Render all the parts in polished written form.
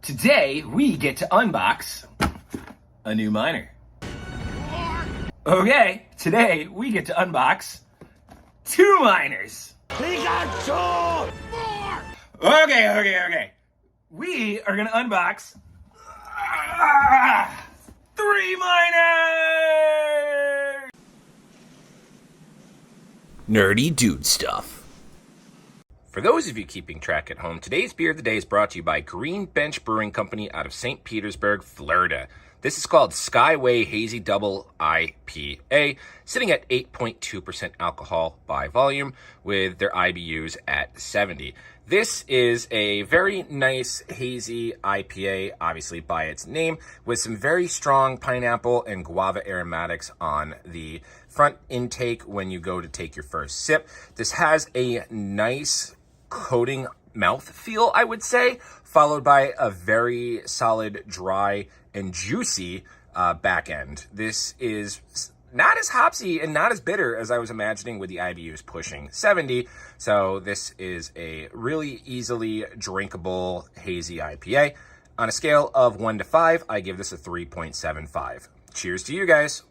Today, we get to unbox a new miner. Okay, today we get to unbox 2 miners. He got 2 more! Okay. We are gonna unbox 3 miners! Nerdy dude stuff. For those of you keeping track at home, today's beer of the day is brought to you by Green Bench Brewing Company out of St. Petersburg, Florida. This is called Skyway Hazy Double IPA, sitting at 8.2% alcohol by volume, with their IBUs at 70. This is a very nice hazy IPA, obviously by its name, with some very strong pineapple and guava aromatics on the front intake when you go to take your first sip. This has a nice coating mouth feel, I would say, followed by a very solid, dry, and juicy back end. This is not as hopsy and not as bitter as I was imagining, with the IBUs pushing 70. So this is a really easily drinkable hazy IPA. On a scale of 1 to 5, I give this a 3.75. Cheers to you guys.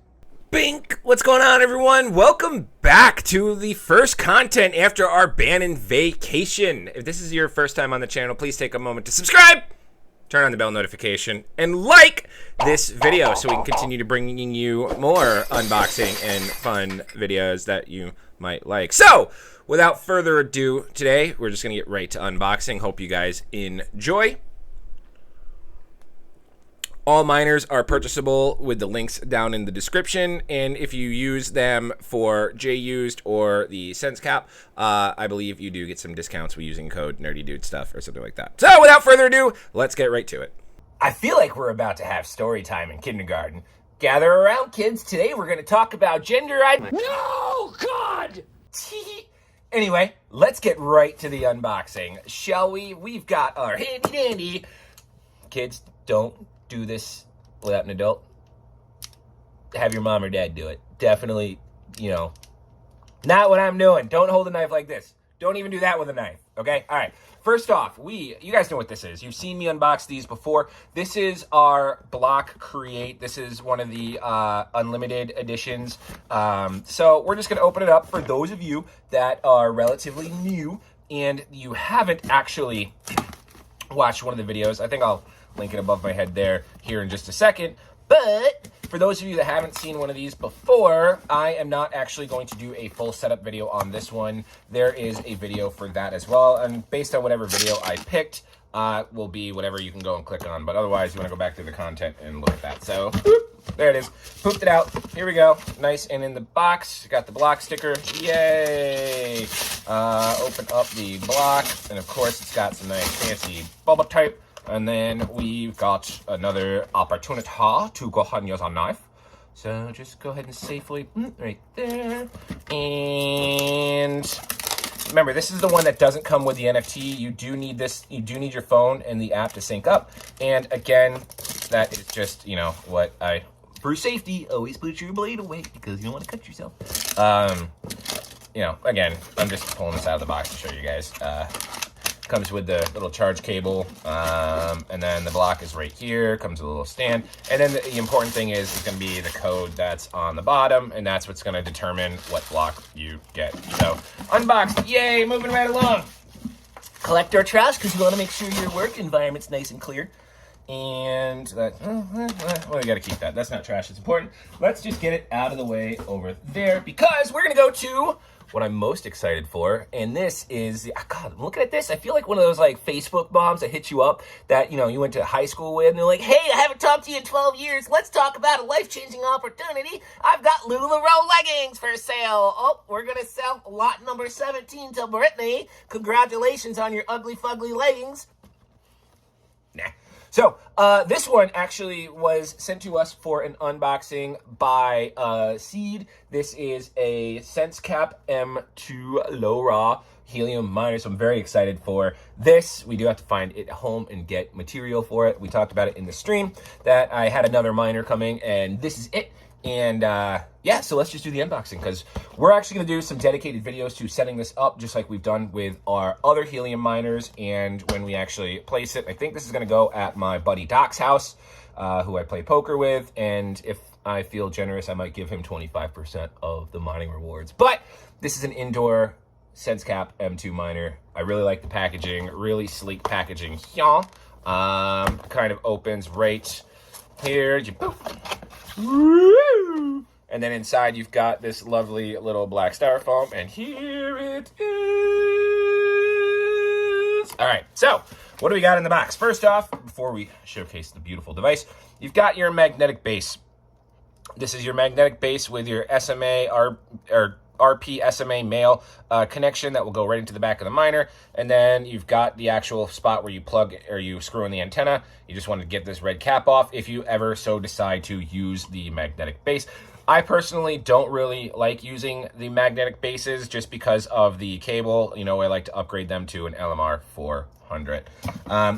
Bink! What's going on, everyone? Welcome back to the first content after our Bannon vacation. If this is your first time on the channel, please take a moment to subscribe, turn on the bell notification, and like this video so we can continue to bringing you more unboxing and fun videos that you might like. So, without further ado, today we're just going to get right to unboxing. Hope you guys enjoy. All miners are purchasable with the links down in the description, and if you use them for JUsed or the Sense Cap, I believe you do get some discounts with using code NerdyDudeStuff or something like that. So without further ado, let's get right to it. I feel like we're about to have story time in kindergarten. Gather around, kids. Today we're going to talk about gender identity. No, God! Anyway, let's get right to the unboxing, shall we? We've got our handy dandy. Kids, don't do this without an adult. Have your mom or dad do it. Definitely, not what I'm doing. Don't hold a knife like this. Don't even do that with a knife, okay? All right. First off, you guys know what this is. You've seen me unbox these before. This is our blockcreate. This is one of the unlimited editions. So we're just going to open it up for those of you that are relatively new and you haven't actually watched one of the videos. I think I'll link it above my head there here in just a second. But for those of you that haven't seen one of these before, I am not actually going to do a full setup video on this one. There is a video for that as well. And based on whatever video I picked, will be whatever you can go and click on. But otherwise, you want to go back to the content and look at that. So, there it is. Pooped it out. Here we go. Nice and in the box. Got the block sticker. Yay! Open up the block. And of course, it's got some nice fancy bubble tape. And then we've got another opportunity to go ahead and use our knife. So just go ahead and safely, right there. And remember, this is the one that doesn't come with the NFT. You do need this, you do need your phone and the app to sync up. And again, that is just, for safety, always put your blade away because you don't want to cut yourself. Again, I'm just pulling this out of the box to show you guys. Comes with the little charge cable, and then the block is right here, comes with a little stand, and then the important thing is going to be the code that's on the bottom, and that's what's going to determine what block you get. So, unboxed, yay, moving right along. Collect our trash, because you want to make sure your work environment's nice and clear. And that, well, we got to keep that. That's not trash, it's important. Let's just get it out of the way over there, because we're going to go to what I'm most excited for, and this is, God, I'm looking at this, I feel like one of those Facebook moms that hit you up that, you went to high school with, and they're like, hey, I haven't talked to you in 12 years, let's talk about a life-changing opportunity. I've got LuLaRoe leggings for sale. Oh, we're gonna sell lot number 17 to Brittany. Congratulations on your ugly fugly leggings. Nah. So, this one actually was sent to us for an unboxing by Seed. This is a Sense Cap M2 Low Raw Helium miner, so I'm very excited for this. We do have to find it home and get material for it. We talked about it in the stream, that I had another miner coming, and this is it. And yeah, so let's just do the unboxing, because we're actually going to do some dedicated videos to setting this up, just like we've done with our other Helium miners. And when we actually place it, I think this is going to go at my buddy Doc's house, who I play poker with. And if I feel generous, I might give him 25% of the mining rewards. But this is an indoor SenseCap M2 miner. I really like the packaging, really sleek packaging here. Kind of opens right here. You boop. Woo! And then inside you've got this lovely little black styrofoam, and here it is. All right, so what do we got in the box? First off, before we showcase the beautiful device, you've got your magnetic base. This is your magnetic base with your SMA or RP SMA male connection that will go right into the back of the miner. And then you've got the actual spot where you plug or you screw in the antenna. You just want to get this red cap off if you ever so decide to use the magnetic base. I personally don't really like using the magnetic bases just because of the cable. You know, I like to upgrade them to an LMR 400.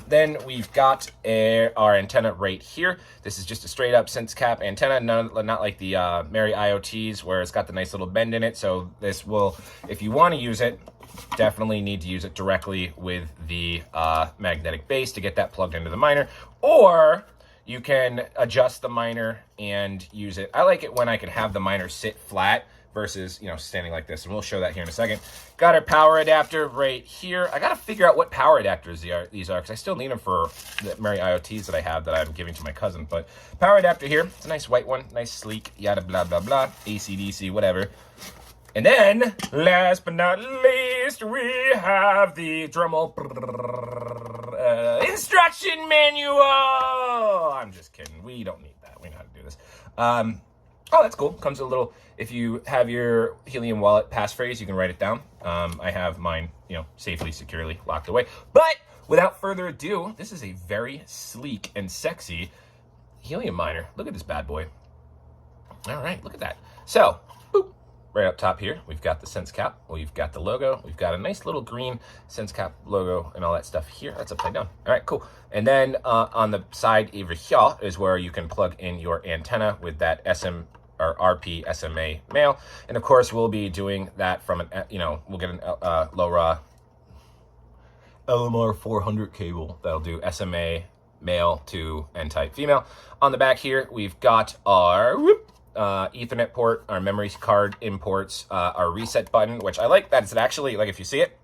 Then we've got our antenna right here. This is just a straight up SenseCap antenna, not like the Merry IoTs where it's got the nice little bend in it. So this will, if you want to use it, definitely need to use it directly with the magnetic base to get that plugged into the miner, or you can adjust the miner and use it. I like it when I can have the miner sit flat versus, you know, standing like this. And we'll show that here in a second. Got our power adapter right here. I got to figure out what power adapters these are because I still need them for the Merry IoTs that I have that I'm giving to my cousin. But power adapter here. It's a nice white one. Nice, sleek, yada, blah, blah, blah. AC/DC, whatever. And then, last but not least, we have the drumroll instruction manual. I'm just kidding. We don't need that. We know how to do this. Oh, that's cool. Comes with a little, if you have your Helium wallet passphrase, you can write it down. I have mine, you know, safely, securely locked away. But without further ado, this is a very sleek and sexy Helium miner. Look at this bad boy. All right, look at that. So, boop. Right up top here, we've got the SenseCap. We've got the logo. We've got a nice little green SenseCap logo and all that stuff here. That's upside down. All right, cool. And then on the side over here is where you can plug in your antenna with that RP SMA male. And of course, we'll be doing that from an, you know, we'll get an LoRa LMR 400 cable that'll do SMA male to N-type female. On the back here, we've got our Ethernet port, our memory card imports, our reset button, which I like that it's actually, like if you see it,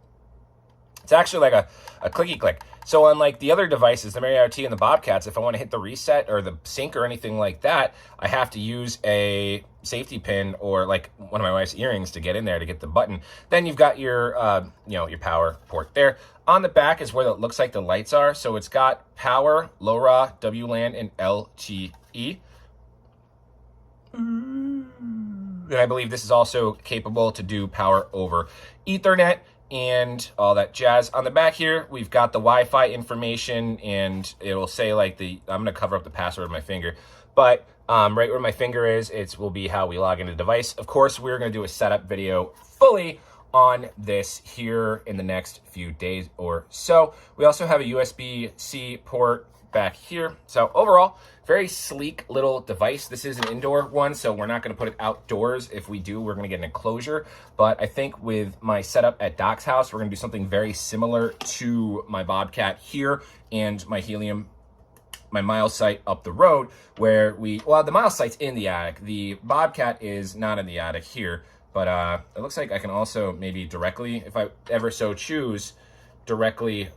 it's actually like a clicky click. So unlike the other devices, the Merry IoT and the Bobcats, if I want to hit the reset or the sync or anything like that, I have to use a safety pin or like one of my wife's earrings to get in there to get the button. Then you've got your, you know, your power port there. On the back is where it looks like the lights are. So it's got power, LoRa, WLAN, and LTE. And I believe this is also capable to do power over Ethernet and all that jazz. On the back here, we've got the Wi-Fi information, and it'll say like I'm going to cover up the password with my finger, but right where my finger is, it will be how we log into the device. Of course, we're going to do a setup video fully on this here in the next few days or so. We also have a USB-C port back here. So overall, very sleek little device. This is an indoor one, so we're not going to put it outdoors. If we do, we're going to get an enclosure. But I think with my setup at Doc's house, we're going to do something very similar to my Bobcat here and my Helium, my Miles site up the road, where the Miles site's in the attic. The Bobcat is not in the attic here, but it looks like I can also maybe directly, if I ever so choose, directly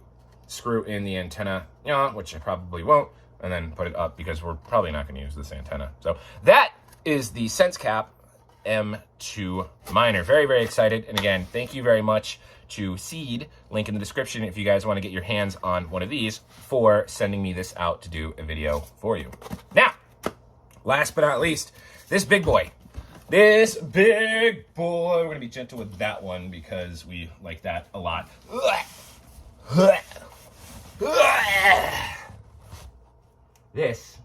screw in the antenna, which I probably won't, and then put it up because we're probably not going to use this antenna. So that is the SenseCap M2 miner. Very, very excited. And again, thank you very much to Seed, link in the description if you guys want to get your hands on one of these, for sending me this out to do a video for you. Now, last but not least, this big boy. This big boy. We're going to be gentle with that one because we like that a lot. This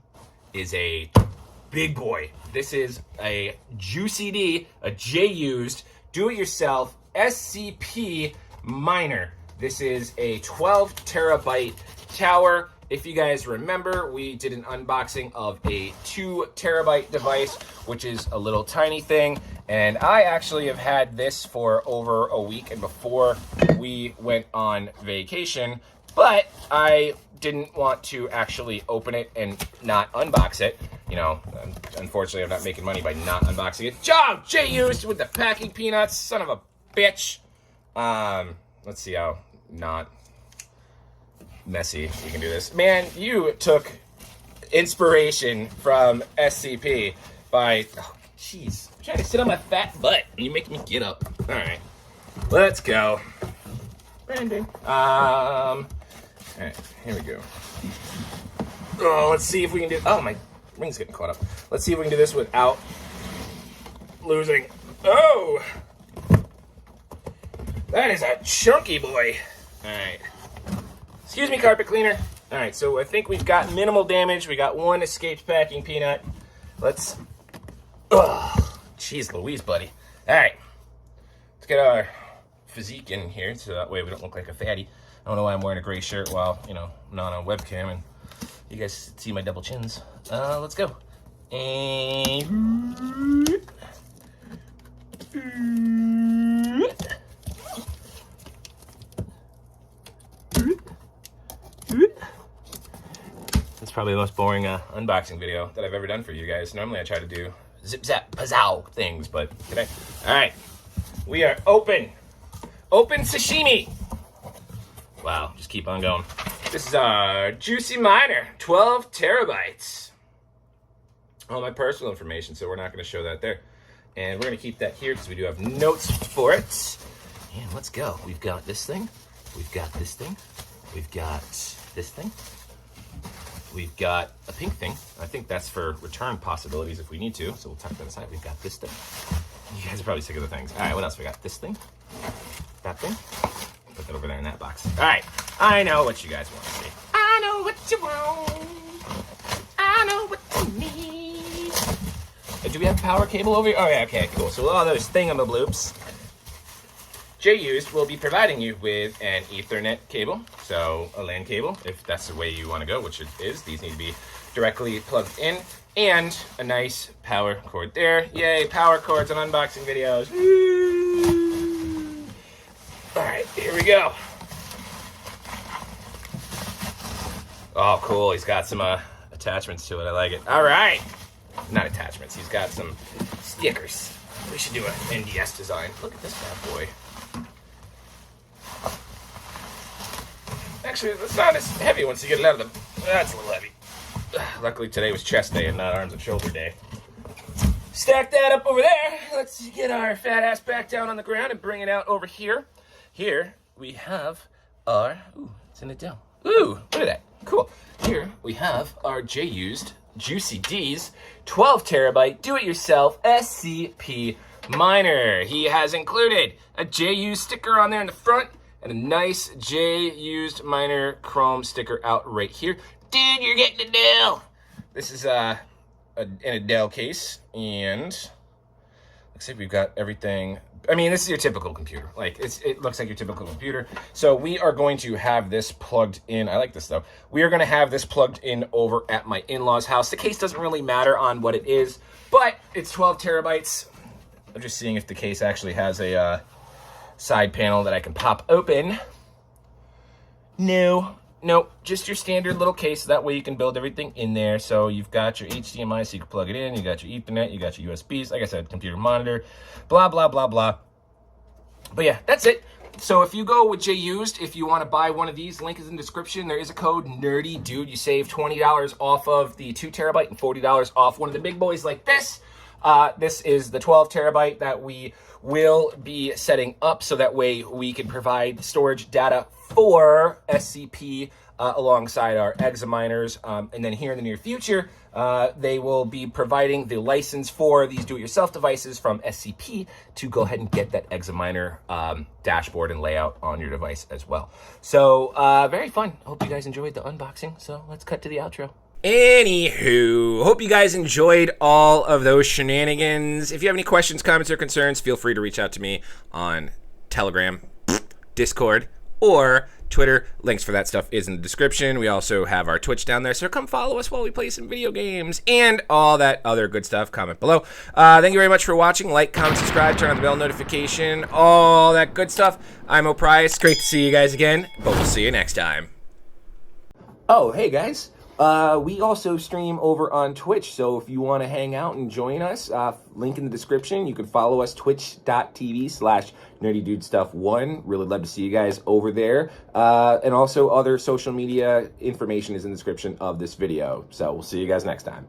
is a big boy. This is a JUSD, a Jused do-it-yourself SCP miner. This is a 12 terabyte tower if you guys remember, we did an unboxing of a 2 terabyte device, which is a little tiny thing. And I actually have had this for over a week and before we went on vacation, but I didn't want to actually open it and not unbox it. You know, unfortunately, I'm not making money by not unboxing it. Jay used with the packing peanuts, son of a bitch. Let's see how not messy we can do this. Man, you took inspiration from SCP by, oh, jeez, I'm trying to sit on my fat butt and you make me get up. All right, let's go. Branding. All right, here we go. Oh, let's see if we can do, oh, my ring's getting caught up. Let's see if we can do this without losing. Oh, that is a chunky boy. All right. Excuse me, carpet cleaner. All right, so I think we've got minimal damage. We got 1 escaped packing peanut. Let's, oh, jeez Louise, buddy. All right, let's get our physique in here so that way we don't look like a fatty. I don't know why I'm wearing a gray shirt while, you know, I'm not on webcam and you guys see my double chins. Let's go. And that's probably the most boring unboxing video that I've ever done for you guys. Normally I try to do zip zap pazzow things, but today, all right, we are open sashimi. Wow, just keep on going. This is our Juicy Miner, 12 terabytes. All my personal information, so we're not going to show that there. And we're going to keep that here because we do have notes for it. And let's go. We've got this thing. We've got this thing. We've got this thing. We've got a pink thing. I think that's for return possibilities if we need to. So we'll tuck that aside. We've got this thing. You guys are probably sick of the things. All right, what else? We got this thing. That thing. Put that over there in that box. All right, I know what you guys want to see. I know what you want. I know what you need. Do we have power cable over here? Oh yeah, okay, cool. So all those thingamabloobs. Jay Used will be providing you with an Ethernet cable, so a LAN cable, if that's the way you want to go, which it is. These need to be directly plugged in, and a nice power cord there. Yay, power cords and unboxing videos. Woo! All right, here we go. Oh, cool. He's got some attachments to it. I like it. All right. Not attachments. He's got some stickers. We should do an NDS design. Look at this bad boy. Actually, it's not as heavy once you get it out of the... That's a little heavy. Luckily, today was chest day and not arms and shoulder day. Stack that up over there. Let's get our fat ass back down on the ground and bring it out over here. Here we have our... Ooh, it's in a Dell. Ooh, look at that. Cool. Here we have our Jay Used Juicy D's 12 terabyte do-it-yourself SCP miner. He has included a Jay Used sticker on there in the front and a nice Jay Used Miner chrome sticker out right here. Dude, you're getting a Dell. This is in a Dell case, and looks like we've got everything. I mean, this is your typical computer. Like, it looks like your typical computer. So we are going to have this plugged in. I like this, though. We are going to have this plugged in over at my in-laws' house. The case doesn't really matter on what it is, but it's 12 terabytes. I'm just seeing if the case actually has a side panel that I can pop open. No, just your standard little case. That way you can build everything in there. So you've got your HDMI, so you can plug it in. You got your Ethernet, you got your USBs. Like I said, computer monitor, blah, blah, blah, blah. But yeah, that's it. So if you go with Jay Used, if you want to buy one of these, link is in the description. There is a code NERDYDUDE. You save $20 off of the 2 terabyte and $40 off one of the big boys like this. This is the 12 terabyte that we will be setting up so that way we can provide storage data for SCP alongside our examiners. And then here in the near future, they will be providing the license for these do-it-yourself devices from SCP to go ahead and get that examiner dashboard and layout on your device as well. So very fun. Hope you guys enjoyed the unboxing. So let's cut to the outro. Anywho, hope you guys enjoyed all of those shenanigans. If you have any questions, comments, or concerns, feel free to reach out to me on Telegram, Discord, or Twitter. Links for that stuff is in the description. We also have our Twitch down there, so come follow us while we play some video games and all that other good stuff. Comment below. Thank you very much for watching. Like, comment, subscribe, turn on the bell notification, all that good stuff. I'm O'Price. Great to see you guys again, but we'll see you next time. Oh, hey guys. We also stream over on Twitch, so if you want to hang out and join us, link in the description. You can follow us, twitch.tv/nerdydudestuff1. Really love to see you guys over there. And also other social media information is in the description of this video. So we'll see you guys next time.